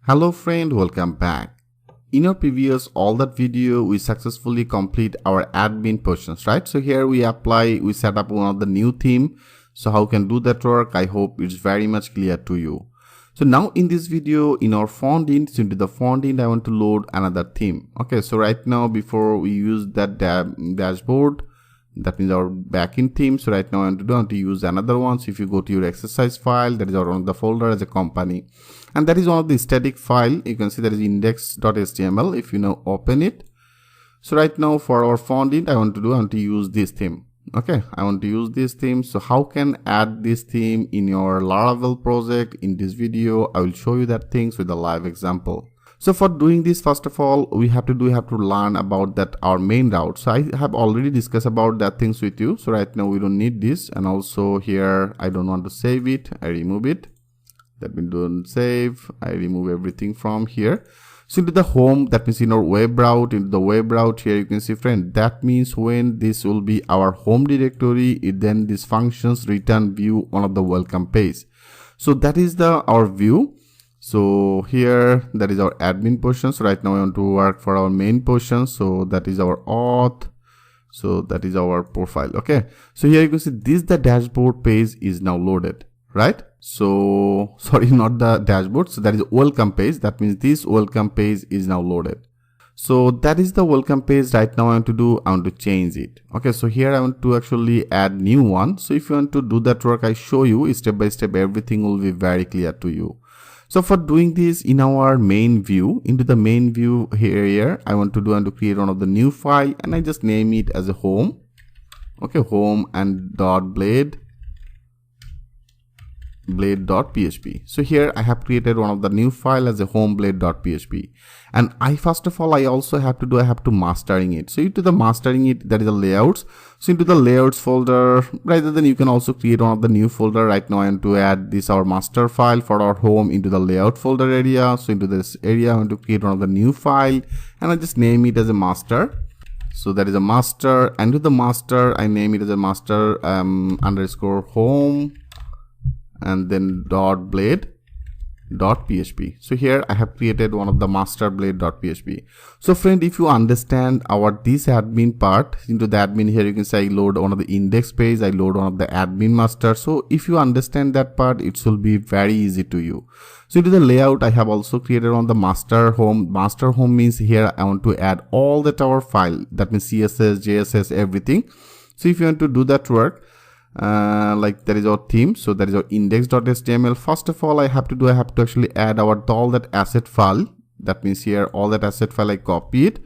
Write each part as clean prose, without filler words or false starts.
Hello friend, welcome back. In our previous all that video, we successfully complete our admin portions, right? So here we set up one of the new theme. So how can do that work? I hope it's very much clear to you. So now in this video, in our Fontend, so into the Fontend, I want to load another theme. Okay, so right now before we use that dashboard, that means our backend theme. So right now I want to use another one. So if you go to your exercise file, that is one of the folder as a company, and that is one of the static file. You can see that is index.html. If you now open it, so right now for our Fontend, I want to use this theme. Okay, I want to use this theme. So how can add this theme in your Laravel project? In this video, I will show you that things with a live example. So for doing this, first of all, we have to learn about that our main route. So I have already discussed about that things with you. So right now we don't need this, and also here I don't want to save it. I remove it. That means don't save. I remove everything from here. So into the home, that means in our web route, into the web route here you can see, friend, that means when this will be our home directory, then this functions return view one of the welcome page. So that is our view. So here that is our admin portion. So right now I want to work for our main portion. So that is our auth. So that is our profile. Okay. So here you can see the dashboard page is now loaded, right? So sorry, not the dashboard. So that is welcome page. That means this welcome page is now loaded. So that is the welcome page. Right now I want to change it. Okay. So here I want to actually add new one. So if you want to do that work, I show you step by step, everything will be very clear to you. So for doing this, in our main view, into the main view here, I want to create one of the new file, and I just name it as a home. Okay, home and blade.php. So here I have created one of the new file as a home blade.php, and I also have to mastering it. So into the mastering it, that is the layouts. So into the layouts folder, rather than you can also create one of the new folder. Right now I want to add this our master file for our home into the layout folder area. So into this area I want to create one of the new file, and I just name it as a master. So that is a master, and to the master I name it as a master underscore home, and then .blade.php. So here I have created one of the master blade.php. So friend, if you understand this admin part, into the admin here you can say I load one of the index page, I load one of the admin master. So if you understand that part, it will be very easy to you. So into the layout, I have also created on the master home. Master home means here I want to add all the tower file, that means CSS, JSS, everything. So if you want to do that work, like that is our theme. So that is our index.html. First of all, I have to actually add all that asset file. That means here all that asset file I copy it,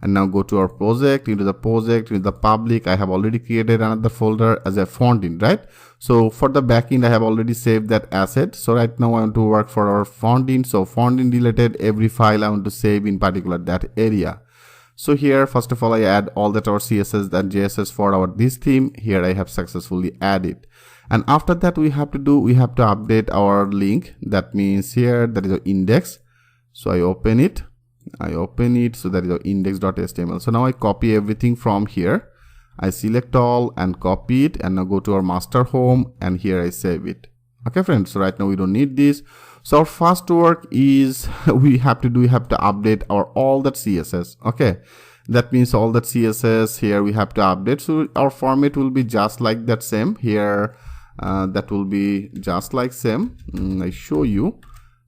and now go to our project. Into the public, I have already created another folder as a Fontend, right? So for the backend, I have already saved that asset. So right now I want to work for our Fontend. So Fontend related every file I want to save in particular that area. So here, first of all, I add all that our CSS and JSS for this theme. Here I have successfully added. And after that, we have to update our link. That means here, that is our index. So I open it. So that is our index.html. So now I copy everything from here. I select all and copy it, and now go to our master home, and here I save it. Okay, friends. So right now we don't need this. So our first work is we have to update all that CSS. Okay, that means all that CSS here we have to update. So our format will be just like that same here. That will be just like same. I show you.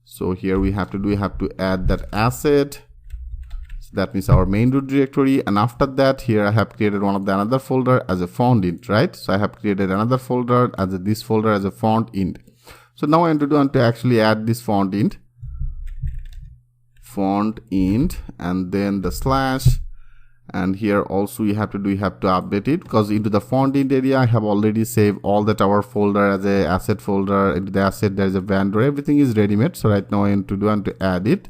So here we have to add that asset. So that means our main root directory, and after that here I have created one of the another folder as a Fontend, right? So I have created another folder as this folder as a Fontend. So now I want to actually add this Fontend, and then the slash, and here also you have to update it, because into the Fontend area I have already saved all that our folder as a asset folder. Into the asset there is a vendor, everything is ready made. So right now I want to add it.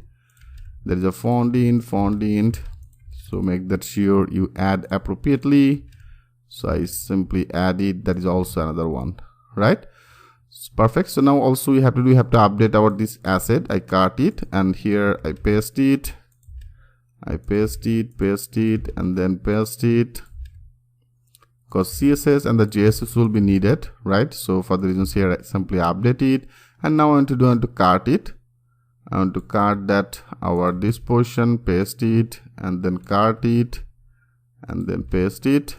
There is a Fontend. So make that sure you add appropriately. So I simply add it. That is also another one, right? Perfect. So now also we have to update this asset. I cut it, and here I paste it, and then paste it, because CSS and the JSS will be needed, right? So for the reasons here I simply update it, and now I want to cut it. I want to cart that our this position, paste it, and then cart it, and then paste it.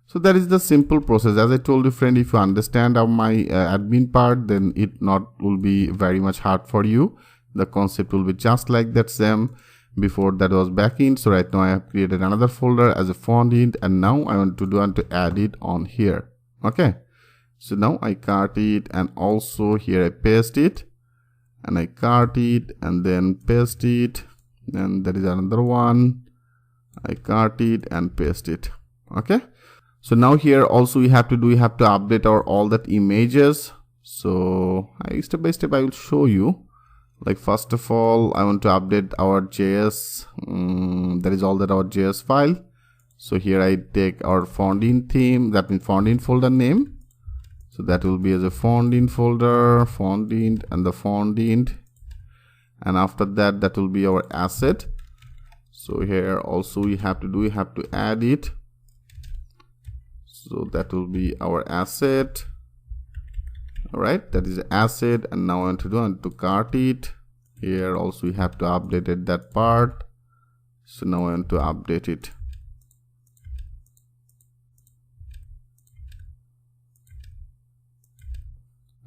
So that is the simple process. As I told you, friend, if you understand my admin part, then it not will be very much hard for you. The concept will be just like that same. Before that was backend. So right now I have created another folder as a Fontend, and now I want to add it on here. Okay. So now I cart it, and also here I paste it, and I cart it, and then paste it, and there is another one. I cart it and paste it. Okay. So now here also we have to update our all that images. So step by step I will show you. Like first of all, I want to update our JS. That is all that our JS file. So here I take our Fontend theme, that means Fontend folder name. So that will be as a Fontend folder, Fontend and the Fontend. And after that, that will be our asset. So here also we have to add it. So that will be our asset. Alright, that is asset, and now I want to cart it. Here also we have to update it, that part. So now I want to update it.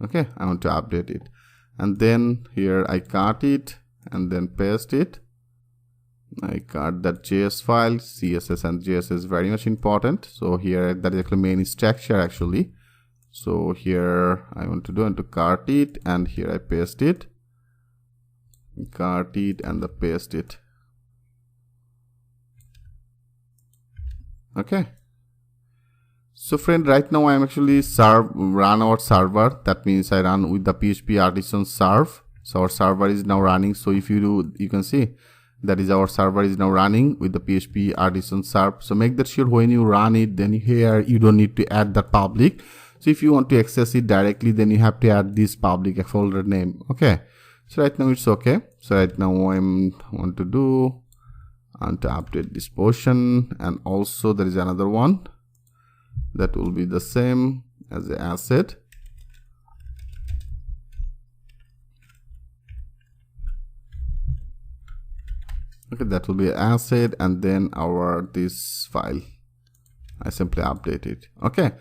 Okay, I want to update it. And then here I cart it and then paste it. I cart that JS file. CSS and JS is very much important. So here that is actually main structure actually. So here I want to cart it, and here I paste it. Cart it and the paste it. Okay. So friend, right now I am actually run our server. That means I run with the PHP artisan serve. So our server is now running. So if you do, you can see that is our server is now running with the PHP artisan serve. So make that sure when you run it, then here you don't need to add the public. So if you want to access it directly, then you have to add this public folder name. Okay. So right now it's okay. So right now I want to update this portion, and also there is another one that will be the same as the asset. Okay, that will be an asset, and then this file. I simply update it. Okay.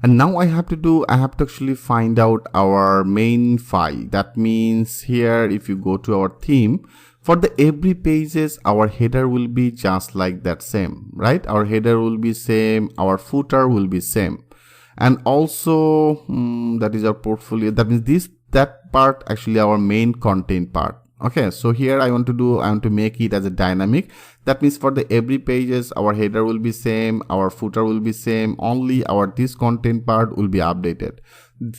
And now I have to actually find out our main file. That means here, if you go to our theme, for the every pages, our header will be just like that same, right? Our header will be same, our footer will be same. And also, that is our portfolio. That means that part actually our main content part. Okay, so here I want to make it as a dynamic. That means for the every pages, our header will be same, our footer will be same, only this content part will be updated.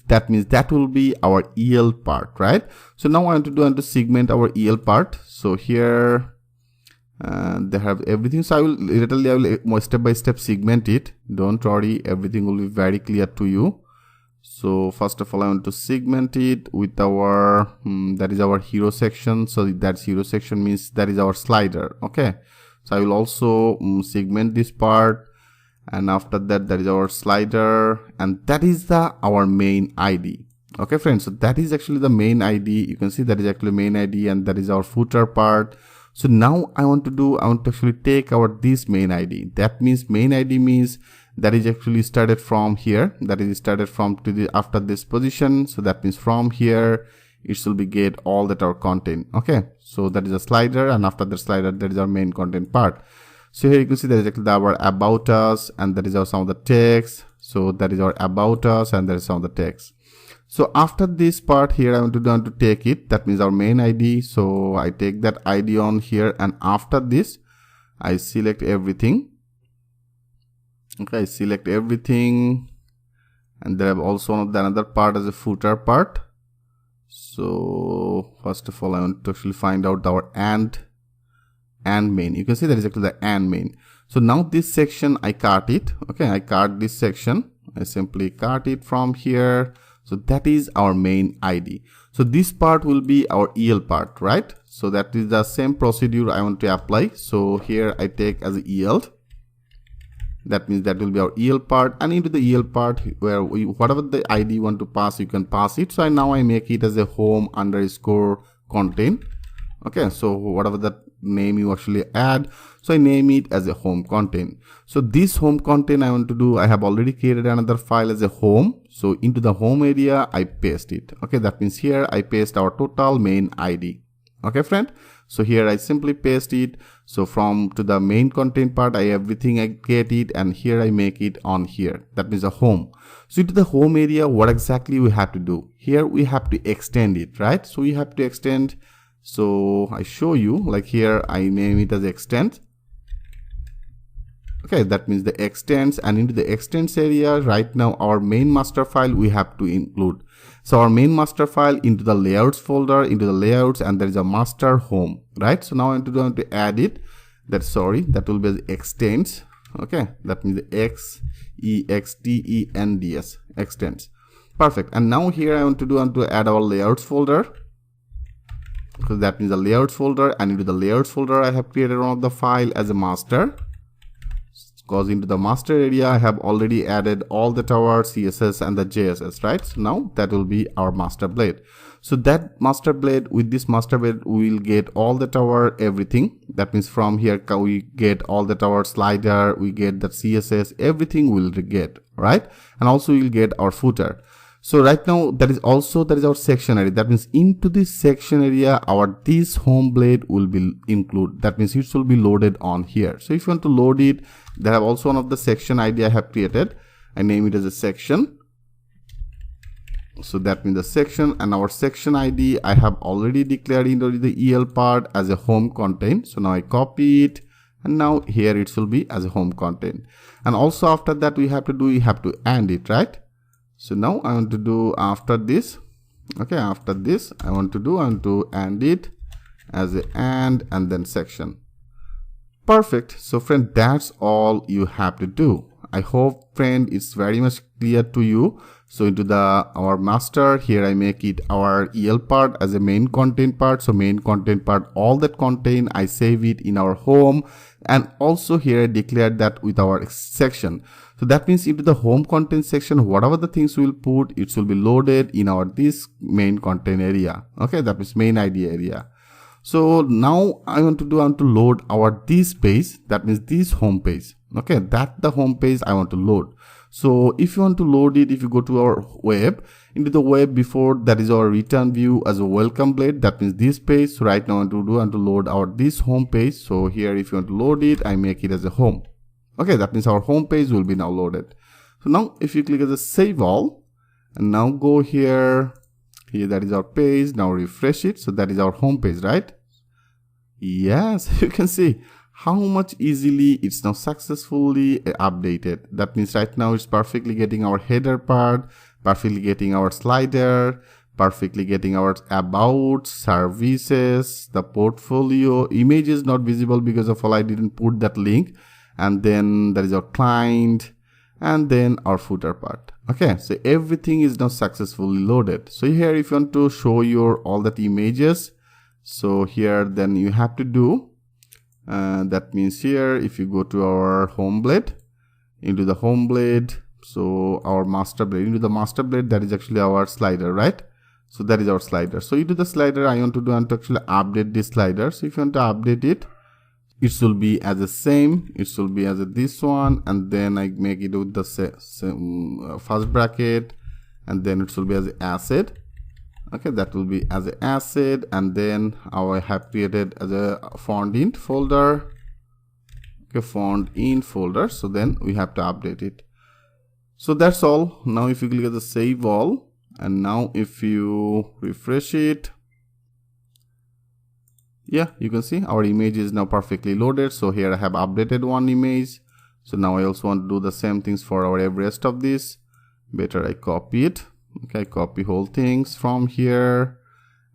That means that will be our EL part, right? So now I want to segment our EL part. So here they have everything. So I will step by step segment it. Don't worry, everything will be very clear to you. So first of all, I want to segment it with our that is our hero section. So that hero section means that is our slider. Okay, so I will also segment this part, and after that, that is our slider, and that is our main ID. Okay friends, so that is actually the main ID. You can see that is actually main ID, and that is our footer part. So now I want to actually take this main ID. That means main ID means that is actually started from here. That is started from after this position. So that means from here it should be get all that our content. Okay, so that is a slider, and after the slider that is our main content part. So here you can see that is actually our about us, and that is our some of the text. So that is our about us, and there is some of the text. So after this part here, I want to take it. That means our main ID. So I take that ID on here, and after this, I select everything. Okay, I select everything, and there are also another part as a footer part. So first of all, I want to actually find out our and main. You can see that is actually the and main. So now this section I cart it. Okay, I cart this section. I simply cart it from here. So that is our main ID. So this part will be our EL part, right? So that is the same procedure I want to apply. So here I take as EL. That means that will be our EL part, and into the EL part where whatever the ID you want to pass, you can pass it. So now I make it as a home underscore content. Okay, so whatever that name you actually add, so I name it as a home content. So this home content I want to do, I have already created another file as a home. So into the home area I paste it. Okay, that means here I paste our total main ID. Okay friend, so here I simply paste it. So from to the main content part, everything I get it, and here I make it on here. That means a home. So into the home area, what exactly we have to do? Here we have to extend it, right? So we have to extend. So I show you, like here I name it as extend. Okay, that means the extends, and into the extends area right now our main master file we have to include. So our main master file into the layouts folder, into the layouts, and there is a master home, right? So now I want to add it. That will be as extends. Okay, that means the extends, extends. Perfect. And now here I want to add our layouts folder. So that means the layouts folder, and into the layouts folder I have created one of the file as a master, because into the master area I have already added all the tower, CSS and the JSS, right? So now that will be our master blade. So that master blade, with this master blade we will get all the tower, everything. That means from here we get all the tower slider, we get the CSS, everything we'll get, right? And also we'll get our footer. So right now that is our section area. That means into this section area this home blade will be included. That means it will be loaded on here. So if you want to load it, they have also one of the section ID I have created. I name it as a section. So that means the section, and our section ID I have already declared into the EL part as a home content. So now I copy it, and now here it will be as a home content. And also after that we have to end it, right? So now I want to do after this. Okay, after this I want to end it as a and then section. Perfect. So friend, that's all you have to do. I hope friend it's very much clear to you. So into our master, here I make it our EL part as a main content part. So main content part, all that content I save it in our home, and also here I declared that with our section. So that means into the home content section, whatever the things we will put, it will be loaded in our this main content area. Okay, that means main ID area. So now I want to load our this page, that means this home page. Okay, that the home page I want to load. So if you want to load it, if you go to our web, into the web before that is our return view as a welcome blade, that means this page. So right now I want to load our this home page. So here if you want to load it, I make it as a home. Okay, that means our home page will be now loaded. So now if you click as a save all, and now go here that is our page. Now refresh it. So that is our home page, right? Yes, you can see how much easily it's now successfully updated. That means right now it's perfectly getting our header part, perfectly getting our slider, perfectly getting our about, services, the portfolio. Image is not visible because of all I didn't put that link. And then there is our client, and then our footer part. Okay, so everything is now successfully loaded. So here if you want to show your all that images, so here then you have to do that means here if you go to our home blade, into the home blade, so our master blade, into the master blade, that is actually our slider, right? So that is our slider. So into the slider I want to actually update this slider. So if you want to update it, it will be as the same, it will be as this one, and then I make it with the first bracket, and then it will be as an asset. Okay, that will be as an asset, and then I have created as a font int folder. Okay, font int folder. So then we have to update it. So that's all. Now if you click at the save all, and now if you refresh it, yeah, you can see our image is now perfectly loaded. So here I have updated one image. So now I also want to do the same things for our every rest of this. Better I copy it. Okay, copy whole things from here,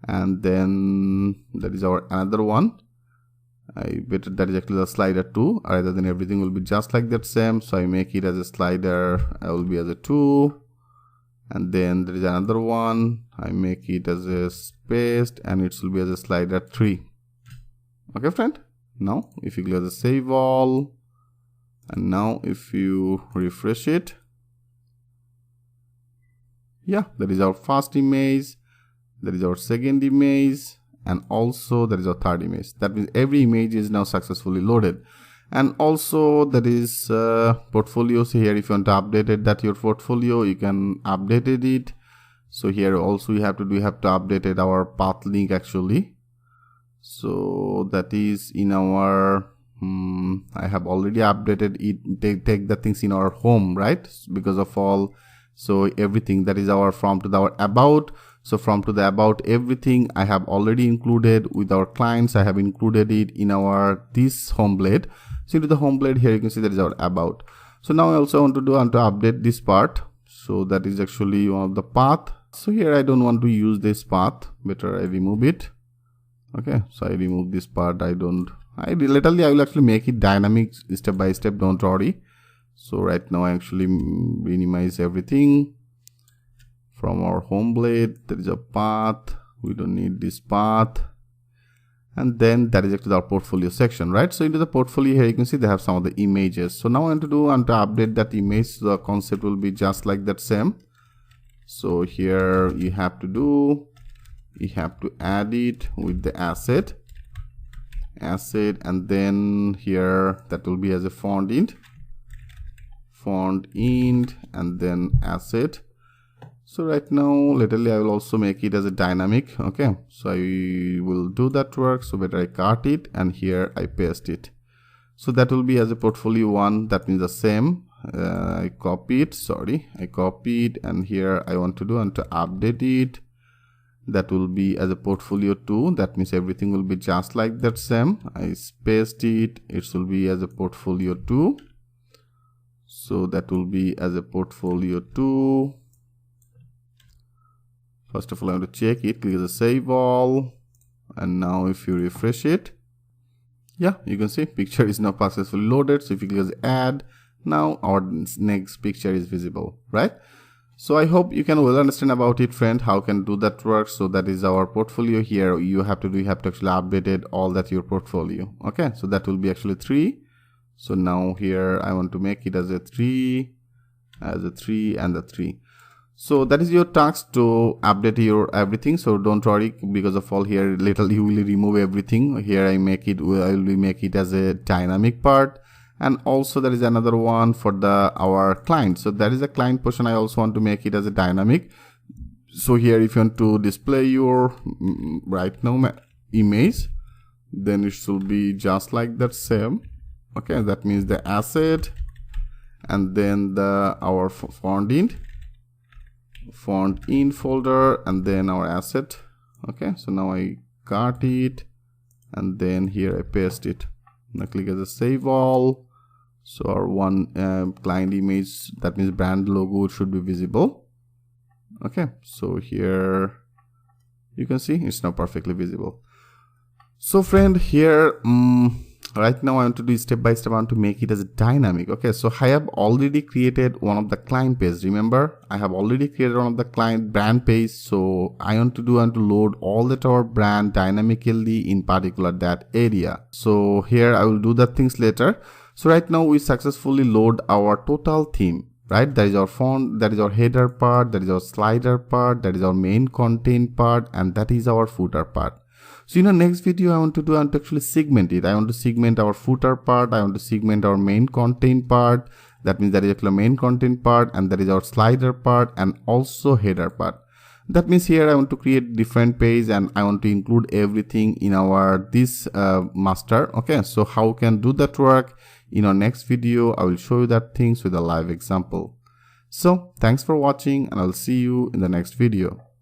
and then that is our another one. I better that is actually the slider 2, rather than everything will be just like that same. So I make it as a slider, I will be as a 2, and then there is another one, I make it as a spaced, and it will be as a slider 3. Okay friend, now if you click the save all, and now if you refresh it, yeah, that is our first image, that is our second image, and also there is our third image. That means every image is now successfully loaded. And also there is portfolio. So here if you want to update it, that your portfolio, you can update it. So here also you have to update it our path link actually. So that is in our I have already updated it. Take the things in our home, right? Because of all, so everything that is our from to our about. So from to the about, everything I have already included with our clients. I have included it in our this home blade. So into the home blade here you can see that is our about. So now I also want to update this part. So that is actually one of the path. So here I don't want to use this path. Better I remove it. Okay, so I remove this part. I will actually make it dynamic step by step, don't worry. So right now I actually minimize everything from our home blade. There is a path, we don't need this path, and then that is actually our portfolio section, right? So into the portfolio here you can see they have some of the images. So now I want to update that image. So the concept will be just like that same. So here you have to add it with the asset, and then here that will be as a font int, and then asset. So right now literally I will also make it as a dynamic. Okay, so I will do that work. So better I cut it and here I paste it. So that will be as a portfolio 1. That means the same. I copy it, and here I want to update it. That will be as a portfolio 2. That means everything will be just like that same. I paste it. It will be as a portfolio 2. So that will be as a portfolio 2. First of all, I want to check it. Click the save all, and now if you refresh it, yeah, you can see picture is now successfully loaded. So if you click add, now our next picture is visible, right? So I hope you can well understand about it, friend, how can do that work. So that is our portfolio. Here you have to actually update it all that your portfolio. Okay, so that will be actually 3. So now here I want to make it as a 3, and the 3. So that is your task to update your everything. So don't worry, because of all here later you will remove everything. Here I will make it as a dynamic part. And also there is another one for our client. So that is a client portion. I also want to make it as a dynamic. So here if you want to display your right now image, then it should be just like that same. Okay, that means the asset, and then our font in folder, and then our asset. Okay, so now I cut it, and then here I paste it. Now click as a save all. So our one client image, that means brand logo, should be visible. Okay, so here you can see it's now perfectly visible. So friend, here right now I want to do step by step. I want to make it as a dynamic. Okay, so I have already created one of the client page. Remember, I have already created one of the client brand page. So I want to load all that our brand dynamically in particular that area. So here I will do the things later. So right now we successfully load our total theme, right? That is our font, that is our header part, that is our slider part, that is our main content part, and that is our footer part. So in the next video I want to actually segment it. I want to segment our footer part, I want to segment our main content part. That means that is actually main content part, and that is our slider part, and also header part. That means here I want to create different page, and I want to include everything in our this master. Okay, so how can do that work? In our next video I will show you that things with a live example. So thanks for watching, and I'll see you in the next video.